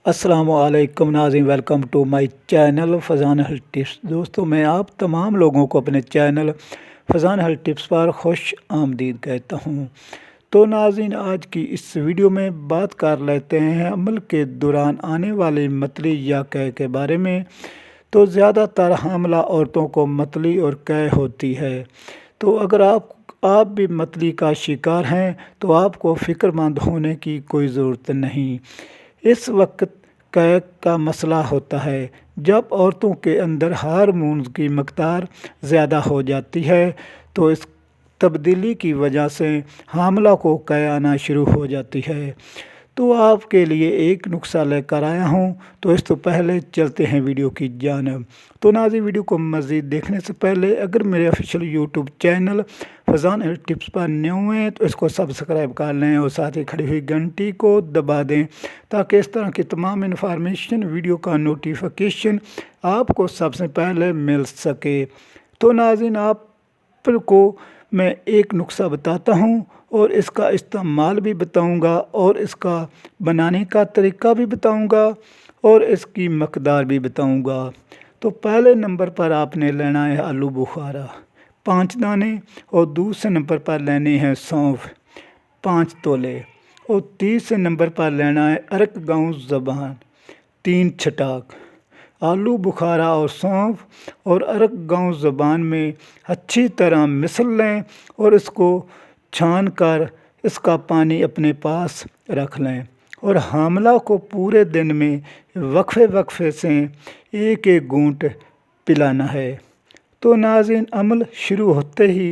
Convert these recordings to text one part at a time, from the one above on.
السلام علیکم ناظرین، welcome to my channel Faizan health tips. دوستو میں آپ تمام لوگوں کو اپنے چینل فضان ہیلتھ ٹپس پر خوش آمدید کہتا ہوں۔ تو ناظرین، آج کی اس ویڈیو میں بات کر لیتے ہیں عمل کے دوران آنے والی متلی یا قے کے بارے میں۔ تو زیادہ تر حاملہ عورتوں کو متلی اور قے ہوتی ہے۔ تو اگر آپ بھی متلی کا شکار ہیں تو آپ کو فکر مند ہونے کی کوئی ضرورت نہیں۔ اس وقت قے کا مسئلہ ہوتا ہے جب عورتوں کے اندر ہارمونز کی مقدار زیادہ ہو جاتی ہے، تو اس تبدیلی کی وجہ سے حاملہ کو قے آنا شروع ہو جاتی ہے۔ تو آپ کے لیے ایک نسخہ لے کر آیا ہوں، تو اس تو پہلے چلتے ہیں ویڈیو کی جانب۔ تو ناظرین، ویڈیو کو مزید دیکھنے سے پہلے اگر میرے official YouTube channel Faizan health tips پر نیو ہیں تو اس کو سبسکرائب کر لیں اور ساتھ ہی کھڑی ہوئی گھنٹی کو دبا دیں، تاکہ اس طرح کی تمام انفارمیشن ویڈیو کا نوٹیفیکیشن آپ کو سب سے پہلے مل سکے۔ تو ناظرین، آپ کو میں ایک نسخہ بتاتا ہوں اور اس کا استعمال بھی بتاؤں گا، اور اس کا بنانے کا طریقہ بھی بتاؤں گا، اور اس کی مقدار بھی بتاؤں گا۔ تو پہلے نمبر پر آپ نے لینا ہے آلو بخارا 5 دانے، اور دوسرے نمبر پر لینے ہیں سونف 5 تولے، اور تیسرے نمبر پر لینا ہے ارک گاؤں زبان 3 چھٹاک۔ آلو بخارا اور سونف اور ارک گاؤں زبان میں اچھی طرح مسل لیں اور اس کو چھان کر اس کا پانی اپنے پاس رکھ لیں، اور حاملہ کو پورے دن میں وقفے سے ایک گھونٹ پلانا ہے۔ تو ناظرین، عمل شروع ہوتے ہی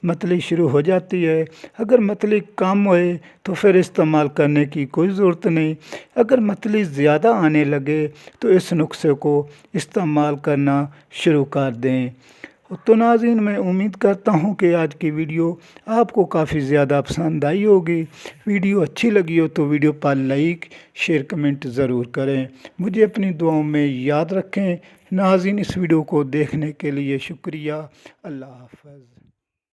متلی شروع ہو جاتی ہے۔ اگر متلی کم ہوئے تو پھر استعمال کرنے کی کوئی ضرورت نہیں۔ اگر متلی زیادہ آنے لگے تو اس نسخے کو استعمال کرنا شروع کر دیں۔ تو ناظرین، میں امید کرتا ہوں کہ آج کی ویڈیو آپ کو کافی زیادہ پسند آئی ہوگی۔ ویڈیو اچھی لگی ہو تو ویڈیو پر لائک، شیئر، کمنٹ ضرور کریں۔ مجھے اپنی دعاؤں میں یاد رکھیں۔ ناظرین، اس ویڈیو کو دیکھنے کے لیے شکریہ۔ اللہ حافظ۔